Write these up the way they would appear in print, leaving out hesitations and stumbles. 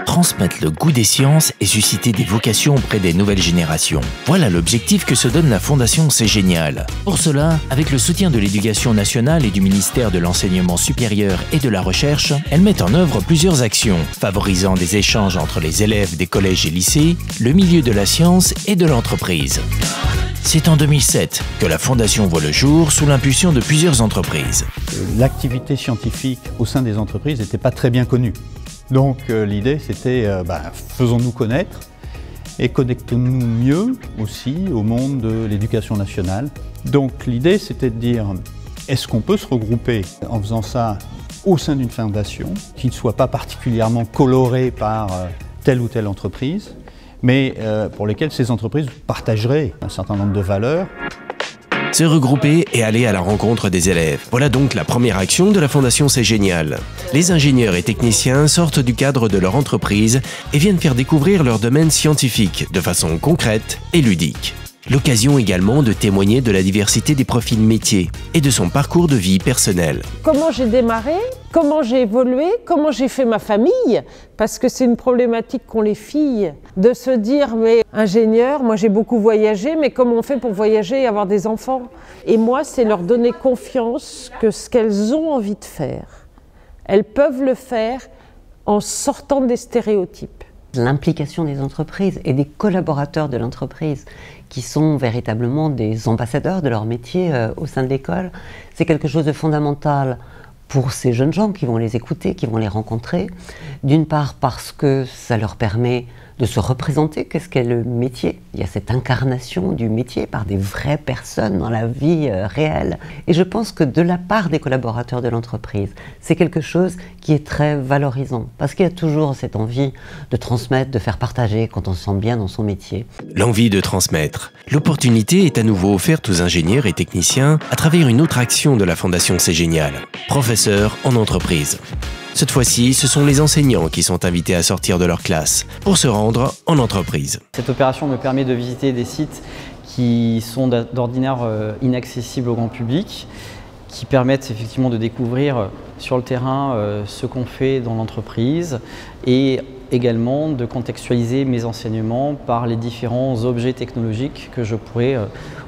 Transmettre le goût des sciences et susciter des vocations auprès des nouvelles générations. Voilà l'objectif que se donne la Fondation C'est Génial. Pour cela, avec le soutien de l'Éducation nationale et du ministère de l'Enseignement supérieur et de la Recherche, elle met en œuvre plusieurs actions, favorisant des échanges entre les élèves des collèges et lycées, le milieu de la science et de l'entreprise. C'est en 2007 que la Fondation voit le jour sous l'impulsion de plusieurs entreprises. L'activité scientifique au sein des entreprises n'était pas très bien connue. Donc l'idée c'était faisons-nous connaître et connectons-nous mieux aussi au monde de l'éducation nationale. Donc l'idée c'était de dire est-ce qu'on peut se regrouper en faisant ça au sein d'une fondation qui ne soit pas particulièrement colorée par telle ou telle entreprise, mais pour lesquelles ces entreprises partageraient un certain nombre de valeurs. Se regrouper et aller à la rencontre des élèves. Voilà donc la première action de la Fondation C'est Génial. Les ingénieurs et techniciens sortent du cadre de leur entreprise et viennent faire découvrir leur domaine scientifique de façon concrète et ludique. L'occasion également de témoigner de la diversité des profils métiers et de son parcours de vie personnel. Comment j'ai démarré, comment j'ai évolué, comment j'ai fait ma famille, parce que c'est une problématique qu'ont les filles, de se dire mais ingénieur, moi j'ai beaucoup voyagé, mais comment on fait pour voyager et avoir des enfants? Et moi c'est leur donner confiance que ce qu'elles ont envie de faire, elles peuvent le faire en sortant des stéréotypes. L'implication des entreprises et des collaborateurs de l'entreprise qui sont véritablement des ambassadeurs de leur métier au sein de l'école, c'est quelque chose de fondamental pour ces jeunes gens qui vont les écouter, qui vont les rencontrer. D'une part parce que ça leur permet de se représenter, qu'est-ce qu'est le métier. Il y a cette incarnation du métier par des vraies personnes dans la vie réelle. Et je pense que de la part des collaborateurs de l'entreprise, c'est quelque chose qui est très valorisant. Parce qu'il y a toujours cette envie de transmettre, de faire partager quand on se sent bien dans son métier. L'envie de transmettre. L'opportunité est à nouveau offerte aux ingénieurs et techniciens à travers une autre action de la Fondation C'est Génial. Professeurs en entreprise. Cette fois-ci, ce sont les enseignants qui sont invités à sortir de leur classe pour se rendre en entreprise. Cette opération me permet de visiter des sites qui sont d'ordinaire inaccessibles au grand public, qui permettent effectivement de découvrir sur le terrain ce qu'on fait dans l'entreprise et également de contextualiser mes enseignements par les différents objets technologiques que je pourrais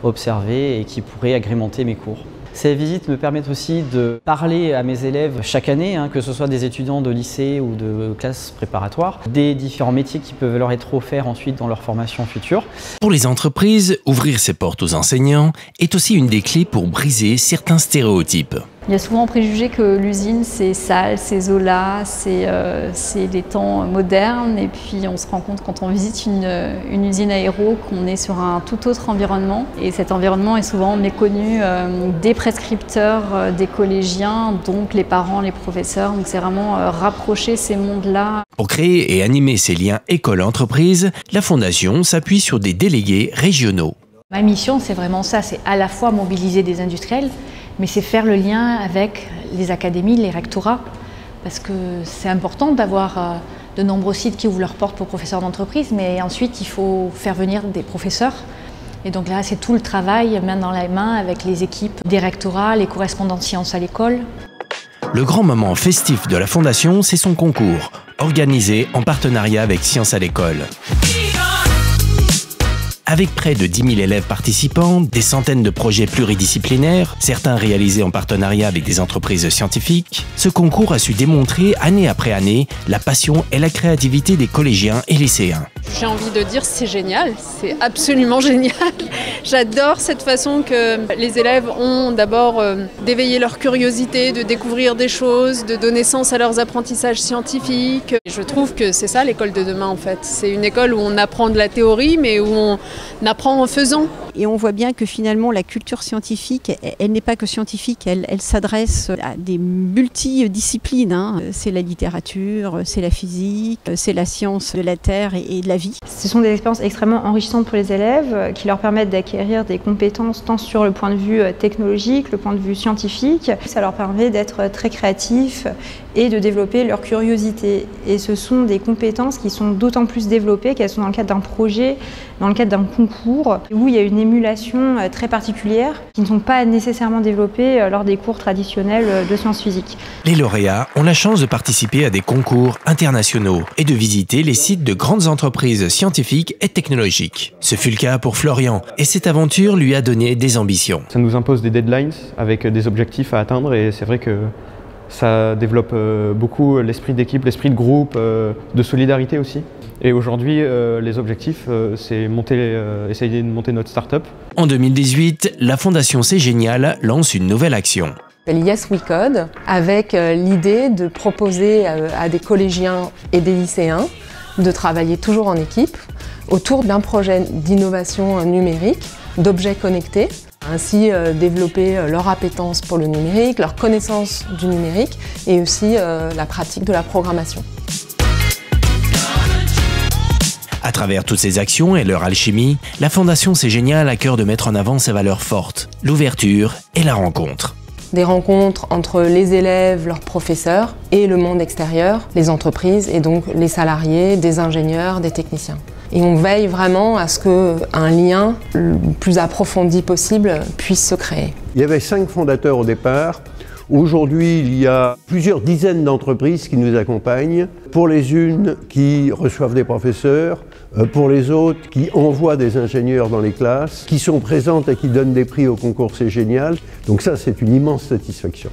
observer et qui pourraient agrémenter mes cours. Ces visites me permettent aussi de parler à mes élèves chaque année, que ce soit des étudiants de lycée ou de classes préparatoires, des différents métiers qui peuvent leur être offerts ensuite dans leur formation future. Pour les entreprises, ouvrir ses portes aux enseignants est aussi une des clés pour briser certains stéréotypes. Il y a souvent préjugé que l'usine c'est sale, c'est Zola, c'est les temps modernes, et puis on se rend compte quand on visite une usine aéro qu'on est sur un tout autre environnement, et cet environnement est souvent méconnu des prescripteurs, des collégiens, donc les parents, les professeurs, donc c'est vraiment rapprocher ces mondes-là. Pour créer et animer ces liens école-entreprise, la Fondation s'appuie sur des délégués régionaux. Ma mission c'est vraiment ça, c'est à la fois mobiliser des industriels, mais c'est faire le lien avec les académies, les rectorats, parce que c'est important d'avoir de nombreux sites qui ouvrent leurs portes pour professeurs d'entreprise, mais ensuite il faut faire venir des professeurs. Et donc là, c'est tout le travail, main dans la main, avec les équipes des rectorats, les correspondants de sciences à l'école. Le grand moment festif de la Fondation, c'est son concours, organisé en partenariat avec Sciences à l'école. Avec près de 10 000 élèves participants, des centaines de projets pluridisciplinaires, certains réalisés en partenariat avec des entreprises scientifiques, ce concours a su démontrer année après année la passion et la créativité des collégiens et lycéens. J'ai envie de dire c'est génial, c'est absolument génial. J'adore cette façon que les élèves ont d'abord d'éveiller leur curiosité, de découvrir des choses, de donner sens à leurs apprentissages scientifiques. Je trouve que c'est ça l'école de demain en fait. C'est une école où on apprend de la théorie mais où on apprend en faisant. Et on voit bien que finalement la culture scientifique, elle n'est pas que scientifique, elle s'adresse à des multidisciplines. C'est la littérature, c'est la physique, c'est la science de la Terre et de la vie. Ce sont des expériences extrêmement enrichissantes pour les élèves qui leur permettent d'acquérir des compétences tant sur le point de vue technologique, le point de vue scientifique. Ça leur permet d'être très créatifs et de développer leur curiosité. Et ce sont des compétences qui sont d'autant plus développées qu'elles sont dans le cadre d'un projet, dans le cadre d'un concours, où il y a une émulation très particulière qui ne sont pas nécessairement développées lors des cours traditionnels de sciences physiques. Les lauréats ont la chance de participer à des concours internationaux et de visiter les sites de grandes entreprises scientifiques et technologiques. Ce fut le cas pour Florian et cette aventure lui a donné des ambitions. Ça nous impose des deadlines avec des objectifs à atteindre et c'est vrai que ça développe beaucoup l'esprit d'équipe, l'esprit de groupe, de solidarité aussi. Et aujourd'hui, les objectifs, c'est essayer de monter notre start-up. En 2018, la Fondation C'est Génial lance une nouvelle action. Yes We Code, avec l'idée de proposer à des collégiens et des lycéens de travailler toujours en équipe autour d'un projet d'innovation numérique, d'objets connectés. Ainsi développer leur appétence pour le numérique, leur connaissance du numérique et aussi la pratique de la programmation. À travers toutes ces actions et leur alchimie, la Fondation C'est Génial a à cœur de mettre en avant ses valeurs fortes, l'ouverture et la rencontre. Des rencontres entre les élèves, leurs professeurs et le monde extérieur, les entreprises et donc les salariés, des ingénieurs, des techniciens. Et on veille vraiment à ce qu'un lien le plus approfondi possible puisse se créer. Il y avait 5 fondateurs au départ. Aujourd'hui, il y a plusieurs dizaines d'entreprises qui nous accompagnent. Pour les unes qui reçoivent des professeurs, pour les autres qui envoient des ingénieurs dans les classes, qui sont présentes et qui donnent des prix au concours C'est Génial. Donc ça, c'est une immense satisfaction.